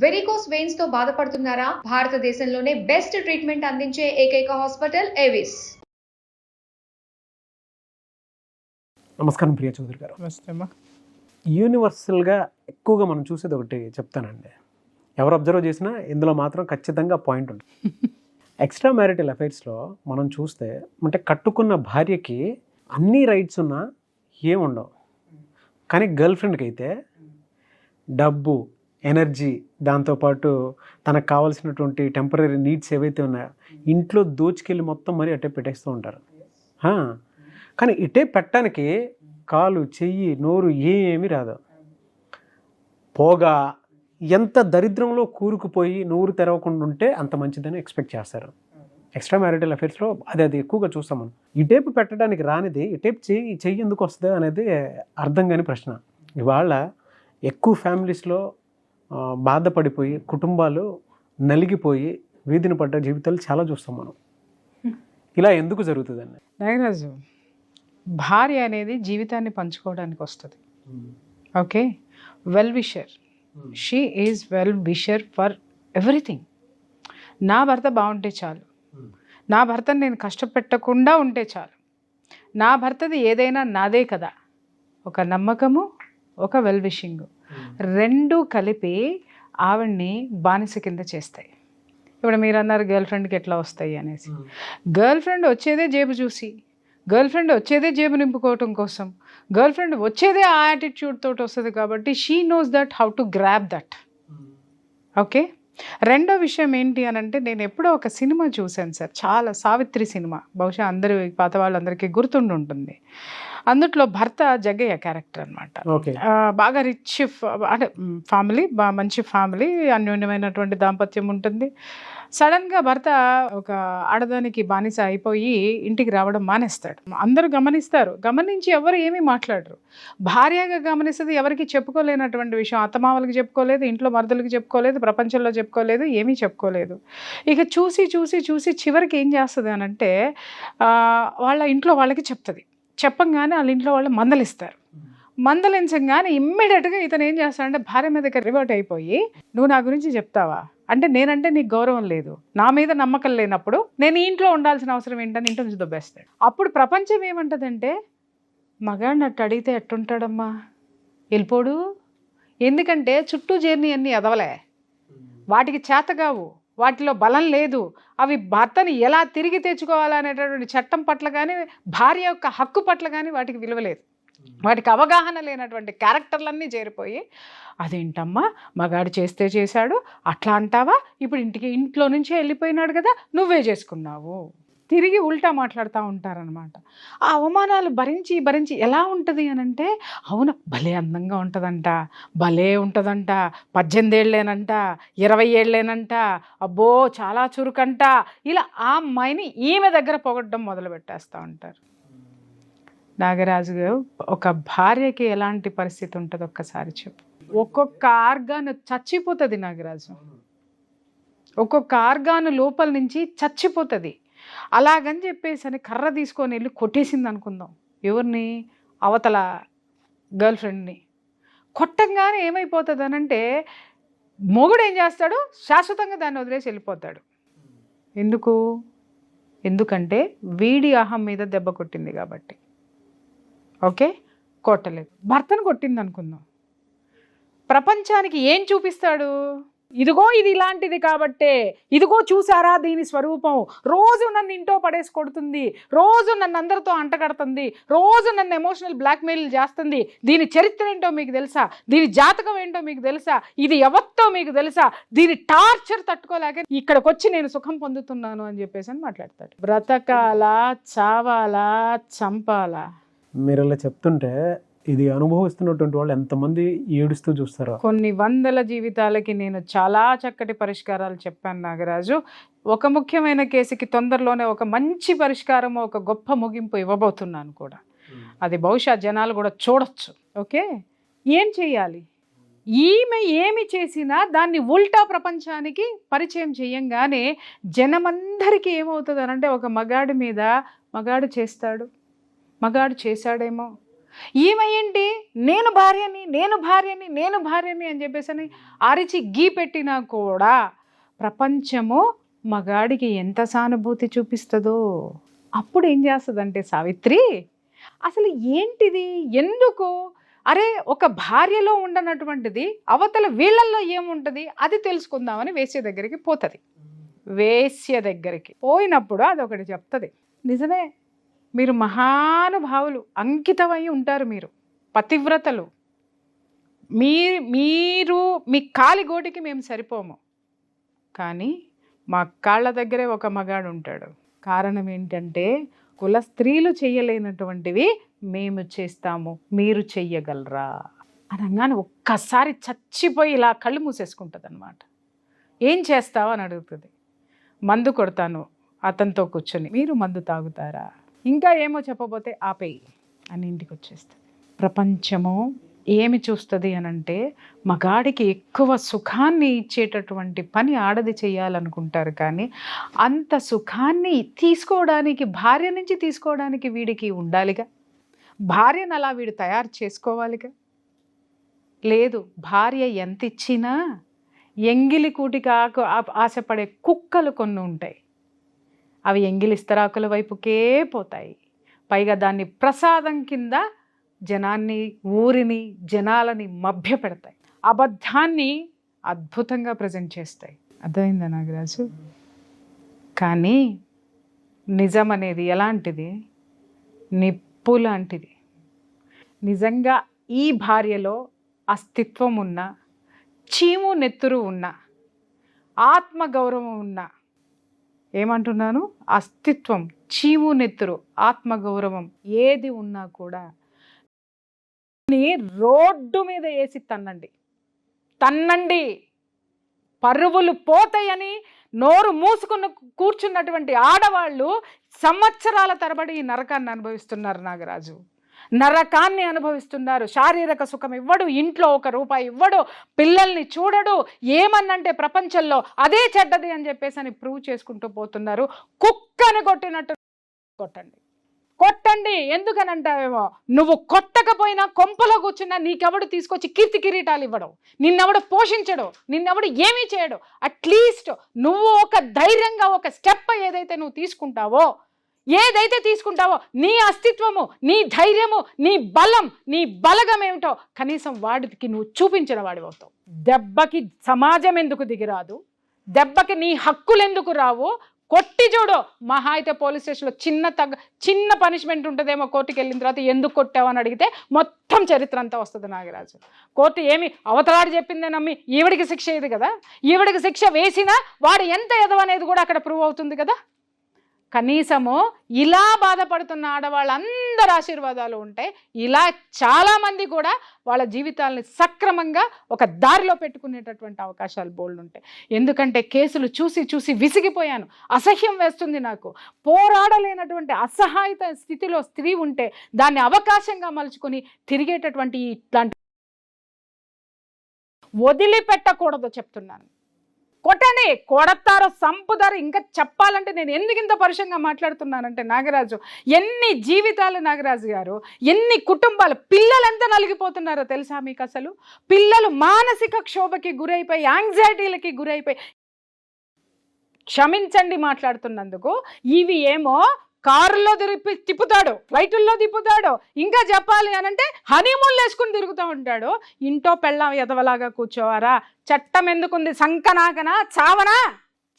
Varicose veins తో బాధపడుతున్నారా? భారతదేశంలోనే బెస్ట్ ట్రీట్మెంట్ అందించే ఏకైక హాస్పిటల్ ఏవిస్. నమస్కారం ప్రియ చౌదరి గారు. నమస్తే అమ్మా. యూనివర్సల్గా ఎక్కువగా మనం చూసేది ఒకటి చెప్తానండి, ఎవరు అబ్జర్వ్ చేసినా ఇందులో మాత్రం ఖచ్చితంగా పాయింట్ ఉంటుంది. ఎక్స్ట్రా మ్యారిటల్ అఫైర్స్లో మనం చూస్తే అంటే కట్టుకున్న భార్యకి అన్ని రైట్స్ ఉన్నా ఏముండవు, కానీ గర్ల్ ఫ్రెండ్కి అయితే డబ్బు, ఎనర్జీ, దాంతోపాటు తనకు కావాల్సినటువంటి టెంపరీ నీడ్స్ ఏవైతే ఉన్నాయో ఇంట్లో దోచుకెళ్ళి మొత్తం మరీ అట్టే పెట్టేస్తూ ఉంటారు. కానీ ఇటే పెట్టడానికి కాలు, చెయ్యి, నోరు ఏమీ రాదు. పోగా ఎంత దరిద్రంలో కూరుకుపోయి నోరు తెరవకుండా ఉంటే అంత మంచిదని ఎక్స్పెక్ట్ చేస్తారు. ఎక్స్ట్రా మ్యారిటల్ అఫైర్స్లో అది ఎక్కువగా చూస్తాం మనం. ఇటేపు పెట్టడానికి రానిది ఇటేపు చెయ్యి ఎందుకు వస్తుంది అనేది అర్థం కాని ప్రశ్న. ఇవాళ ఎక్కువ ఫ్యామిలీస్లో బాధపడిపోయి కుటుంబాలు నలిగిపోయి వీధిన పడ్డ జీవితాలు చాలా చూస్తాం మనం. ఇలా ఎందుకు జరుగుతుందండి? నాగరాజు, భార్య అనేది జీవితాన్ని పంచుకోవడానికి వస్తుంది. Okay, well wisher, she is well wisher for everything. నా భర్త బాగుంటే చాలు, నా భర్తను నేను కష్టపెట్టకుండా ఉంటే చాలు, నా భర్తది ఏదైనా నాదే కదా. ఒక నమ్మకము, ఒక వెల్ విషింగ్, రెండు కలిపి ఆవిడ్ని బానిస కింద చేస్తాయి. ఇప్పుడు మీరు అన్నారు గర్ల్ ఫ్రెండ్కి ఎట్లా వస్తాయి అనేసి. గర్ల్ ఫ్రెండ్ వచ్చేదే జేబు చూసి, గర్ల్ ఫ్రెండ్ వచ్చేదే జేబు నింపుకోవటం కోసం, గర్ల్ ఫ్రెండ్ వచ్చేదే ఆ యాటిట్యూడ్ తోటి వస్తుంది. కాబట్టి she knows that how to grab that. Okay, రెండో విషయం ఏంటి అని అంటే, నేను ఎప్పుడో ఒక సినిమా చూశాను సార్, చాలా సావిత్రి సినిమా, బహుశా అందరూ పాత వాళ్ళందరికీ గుర్తుండి ఉంటుంది. అందుట్లో భర్త జగ్గయ్య క్యారెక్టర్ అనమాట. బాగా రిచ్ అంటే ఫ్యామిలీ, మంచి ఫ్యామిలీ, అన్యోన్యమైనటువంటి దాంపత్యం ఉంటుంది. సడన్గా భర్త ఒక ఆడదానికి బానిస అయిపోయి ఇంటికి రావడం మానేస్తాడు. అందరూ గమనిస్తారు, గమనించి ఎవరు ఏమీ మాట్లాడరు. భార్యగా గమనిస్తుంది, ఎవరికి చెప్పుకోలేనటువంటి విషయం. అత్తమామలకి చెప్పుకోలేదు, ఇంట్లో మరుదులకి చెప్పుకోలేదు, ప్రపంచంలో చెప్పుకోలేదు, ఏమీ చెప్పుకోలేదు. ఇక చూసి చూసి చూసి చివరికి ఏం చేస్తుంది అని అంటే, వాళ్ళ ఇంట్లో వాళ్ళకి చెప్తుంది. చెప్పంగానే వాళ్ళ ఇంట్లో వాళ్ళు మందలిస్తారు. మందలించగానే ఇమ్మీడియట్గా ఇతను ఏం చేస్తాడంటే భార్య మీదకి రివర్ట్ అయిపోయి, నువ్వు నా గురించి చెప్తావా అంటే, నేనంటే నీకు గౌరవం లేదు, నా మీద నమ్మకం లేనప్పుడు నేను ఈ ఇంట్లో ఉండాల్సిన అవసరం ఏంటని ఇంట్లో నుంచి దొబ్బేస్తాడు. అప్పుడు ప్రపంచం ఏమంటుందంటే, మగాడిని అట్టు అడిగితే ఎట్టుంటాడమ్మా, వెళ్ళిపోడు. ఎందుకంటే చుట్టూ చేరిని అన్నీ ఎదవలే, వాటికి చేతగావు, వాటిలో బలం లేదు, అవి భర్తని ఎలా తిరిగి తెచ్చుకోవాలనేటటువంటి చట్టం పట్ల కానీ, భార్య యొక్క హక్కు పట్ల కానీ వాటికి విలువ లేదు. వాటికి అవగాహన లేనటువంటి క్యారెక్టర్లన్నీ చేరిపోయి, అదేంటమ్మా మగాడు చేస్తే చేశాడు అట్లా అంటావా, ఇప్పుడు ఇంట్లో నుంచే వెళ్ళిపోయినాడు కదా, నువ్వే చేసుకున్నావు, తిరిగి ఉల్టా మాట్లాడుతూ ఉంటారనమాట. ఆ అవమానాలు భరించి భరించి ఎలా ఉంటుంది అని అంటే, అవును భలే అందంగా ఉంటుందంట, భలే ఉంటుందంట, 18 ఏళ్ళేనంట, 20 ఏళ్ళేనంట, అబ్బో చాలా చురుకంట, ఇలా ఆ అమ్మాయిని ఈమె దగ్గర పొగడ్డం మొదలు పెట్టేస్తూ ఉంటారు. నాగరాజు గారు, ఒక భార్యకి ఎలాంటి పరిస్థితి ఉంటుంది ఒక్కసారి చెప్పు. ఒక్కొక్క ఆర్గాను చచ్చిపోతుంది నాగరాజు, ఒక్కొక్క ఆర్గాను లోపల నుంచి చచ్చిపోతుంది. అలాగని చెప్పేసి అని కర్ర తీసుకొని వెళ్ళి కొట్టేసింది అనుకుందాం, ఎవరిని, అవతల గర్ల్ ఫ్రెండ్ని. కొట్టంగానే ఏమైపోతుంది అని అంటే, మొగుడు ఏం చేస్తాడు, శాశ్వతంగా దాన్ని వదిలేసి వెళ్ళిపోతాడు. ఎందుకంటే వీడి అహం మీద దెబ్బ కొట్టింది కాబట్టి. ఓకే, కొట్టలేదు, భర్తను కొట్టింది అనుకుందాం, ప్రపంచానికి ఏం చూపిస్తాడు, ఇదిగో ఇది ఇలాంటిది కాబట్టే, ఇదిగో చూసారా దీని స్వరూపం, రోజు నన్ను ఇంట్లో పడేసి కొడుతుంది, రోజు నన్ను అందరితో అంటగడుతుంది, రోజు నన్ను ఎమోషనల్ బ్లాక్మెయిల్ చేస్తుంది, దీని చరిత్ర ఏంటో మీకు తెలుసా, దీని జాతకం ఏంటో మీకు తెలుసా, ఇది ఎవరితో మీకు తెలుసా, దీని టార్చర్ తట్టుకోలేక ఇక్కడికి వచ్చి నేను సుఖం పొందుతున్నాను అని చెప్పేసి అని మాట్లాడతాడు. బ్రతకాలా, చావాలా, చంపాలా? మీరు ఇలా చెప్తుంటే ఇది అనుభవిస్తున్నటువంటి వాళ్ళు ఎంతమంది ఏడుస్తూ చూస్తారో. కొన్ని వందల జీవితాలకి నేను చాలా చక్కటి పరిష్కారాలు చెప్పాను నాగరాజు. ఒక ముఖ్యమైన కేసుకి తొందరలోనే ఒక మంచి పరిష్కారము, ఒక గొప్ప ముగింపు ఇవ్వబోతున్నాను కూడా. అది బహుశా జనాలు కూడా చూడొచ్చు. ఓకే, ఏం చేయాలి, ఈమె ఏమి చేసినా దాన్ని ఉల్టా ప్రపంచానికి పరిచయం చేయంగానే జనమందరికీ ఏమవుతుంది అనంటే, ఒక మగాడి మీద మగాడు చేస్తాడేమో, ఈమె ఏంటి నేను భార్యని అని చెప్పేసి అరిచి గీ పెట్టినా కూడా ప్రపంచము మగాడికి ఎంత సానుభూతి చూపిస్తుందో. అప్పుడు ఏం చేస్తుందంటే సావిత్రి, అసలు ఏంటిది, ఎందుకు, అరే ఒక భార్యలో ఉండనటువంటిది అవతల వీళ్ళల్లో ఏముంటుంది అది తెలుసుకుందామని వేశ్య దగ్గరికి పోతుంది. వేశ్య దగ్గరికి పోయినప్పుడు అదొకటి చెప్తుంది, నిజమే మీరు మహానుభావులు, అంకితమై ఉంటారు, మీరు పతివ్రతలు, మీరు మీ కాలిగోటికి మేము సరిపోము, కానీ మా కాళ్ళ దగ్గరే ఒక మగాడు ఉంటాడు. కారణం ఏంటంటే కుల స్త్రీలు చేయలేనటువంటివి మేము చేస్తాము, మీరు చెయ్యగలరా అనగానే ఒక్కసారి చచ్చిపోయి ఇలా కళ్ళు మూసేసుకుంటుంది అనమాట. ఏం చేస్తావు అని అడుగుతుంది. మందు కొడతాను అతనితో కూర్చొని, మీరు మందు తాగుతారా, ఇంకా ఏమో చెప్పబోతే ఆపేయి అని ఇంటికి వచ్చేస్తుంది. ప్రపంచము ఏమి చూస్తుంది అనంటే మగాడికి ఎక్కువ సుఖాన్ని ఇచ్చేటటువంటి పని ఆడది చేయాలనుకుంటారు, కానీ అంత సుఖాన్ని తీసుకోవడానికి భార్య నుంచి తీసుకోవడానికి వీడికి ఉండాలిగా, భార్యను అలా వీడు తయారు చేసుకోవాలిగా. లేదు, భార్య ఎంత ఇచ్చినా ఎంగిలి కూటికి ఆశపడే కుక్కలు కొన్ని ఉంటాయి, అవి ఎంగిలి ఇస్తరాకుల వైపుకే పోతాయి. పైగా దాన్ని ప్రసాదం కింద జనాన్ని, ఊరిని, జనాలని మభ్య పెడతాయి, అబద్ధాన్ని అద్భుతంగా ప్రజెంట్ చేస్తాయి. అర్థమైందా నాగరాజు? కానీ నిజం అనేది ఎలాంటిది, నిప్పు లాంటిది. నిజంగా ఈ భార్యలో అస్తిత్వం ఉన్న, చీము నెత్తురు ఉన్న, ఆత్మగౌరవం ఉన్న, ఏమంటున్నాను, అస్తిత్వం, చీము నెత్తురు, ఆత్మగౌరవం ఏది ఉన్నా కూడా రోడ్డు మీద వేసి తన్నండి, పరువులు పోతాయని నోరు మూసుకుని కూర్చున్నటువంటి ఆడవాళ్ళు సంవత్సరాల తరబడి ఈ నరకాన్ని అనుభవిస్తున్నారు నాగరాజు, నరకాన్ని అనుభవిస్తున్నారు. శారీరక సుఖం ఇవ్వడు, ఇంట్లో ఒక రూపాయి ఇవ్వడు, పిల్లల్ని చూడడు, ఏమన్నంటే ప్రపంచంలో అదే చెడ్డది అని చెప్పేసి అని ప్రూవ్ చేసుకుంటూ పోతున్నారు. కుక్కని కొట్టినట్టు కొట్టండి. ఎందుకనంటావేమో, నువ్వు కొట్టకపోయినా కొంపలో కూర్చున్నా నీకెవడు తీసుకొచ్చి కీర్తి కిరీటాలు ఇవ్వడం, నిన్నెవడు పోషించడు, నిన్నెవడు ఏమీ చేయడు. అట్లీస్ట్ నువ్వు ఒక ధైర్యంగా ఒక స్టెప్ ఏదైతే నువ్వు తీసుకుంటావో నీ అస్తిత్వము, నీ ధైర్యము, నీ బలం, నీ బలగం ఏమిటో కనీసం వాడికి నువ్వు చూపించిన వాడివి అవుతావు. దెబ్బకి సమాజం ఎందుకు దిగిరాదు, దెబ్బకి నీ హక్కులు ఎందుకు రావు, కొట్టి చూడు. మహా అయితే పోలీస్ స్టేషన్లో చిన్న పనిష్మెంట్ ఉంటుందేమో, కోర్టుకి వెళ్ళిన తర్వాత ఎందుకు కొట్టావు అని అడిగితే మొత్తం చరిత్ర అంతా వస్తుంది నాగరాజు. కోర్టు ఏమి అవతలాడి చెప్పిందే నమ్మి ఈవిడికి శిక్ష ఇది కదా, ఈవిడికి శిక్ష వేసినా వాడు ఎంత ఎదవనేది కూడా అక్కడ ప్రూవ్ అవుతుంది కదా. కనీసము ఇలా బాధపడుతున్న ఆడవాళ్ళందరి ఆశీర్వాదాలు ఉంటాయి. ఇలా చాలామంది కూడా వాళ్ళ జీవితాలని సక్రమంగా ఒక దారిలో పెట్టుకునేటటువంటి అవకాశాలు బోల్డ్ ఉంటాయి. ఎందుకంటే కేసులు చూసి విసిగిపోయాను, అసహ్యం వేస్తుంది నాకు. పోరాడలేనటువంటి అసహాయత స్థితిలో స్త్రీ ఉంటే దాన్ని అవకాశంగా మలుచుకొని తిరిగేటటువంటి ఇట్లాంటి వదిలిపెట్టకూడదు చెప్తున్నాను. కొట్టండి, కొడతారో సంపుతారో. ఇంకా చెప్పాలంటే నేను ఎందుకు ఇంత పరుషంగా మాట్లాడుతున్నానంటే నాగరాజు, ఎన్ని జీవితాలు నాగరాజు గారు, ఎన్ని కుటుంబాలు, పిల్లలు ఎంత నలిగిపోతున్నారో తెలుసా మీకు? అసలు పిల్లలు మానసిక క్షోభకి గురైపోయి, యాంగ్జైటీలకి గురైపోయి, క్షమించండి మాట్లాడుతున్నందుకు, ఇవి ఏమో కారులో తిప్పుతాడు, ఫ్లైటుల్లో తిప్పుతాడు, ఇంకా చెప్పాలి అనంటే హనీమూన్లు వేసుకుని తిరుగుతూ ఉంటాడు. ఇంటో పెళ్ళాం ఎదవలాగా కూర్చోవారా? చట్టం ఎందుకుంది? సంకనాకనా చావనా?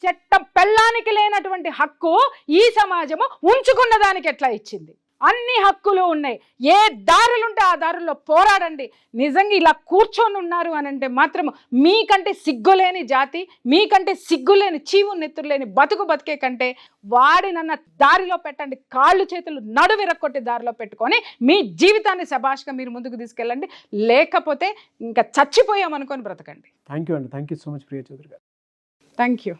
చట్టం పెళ్ళానికి లేనటువంటి హక్కు ఈ సమాజము ఉంచుకున్న దానికి ఎట్లా ఇచ్చింది? అన్ని హక్కులు ఉన్నాయి. ఏ దారులుంటే ఆ దారుల్లో పోరాడండి. నిజంగా ఇలా కూర్చొని ఉన్నారు అని అంటే మాత్రం మీకంటే సిగ్గులేని జాతి, మీకంటే సిగ్గులేని చీము నెత్తురులేని బతికే కంటే వాడి నన్న దారిలో పెట్టండి. కాళ్ళు చేతులు నడువిరక్కొట్టి దారిలో పెట్టుకొని మీ జీవితాన్ని శభాష్గా మీరు ముందుకు తీసుకెళ్ళండి. లేకపోతే ఇంకా చచ్చిపోయామనుకొని బ్రతకండి. థ్యాంక్ యూ అండి. Thank you so much Priya Chaudhary గారు. Thank you.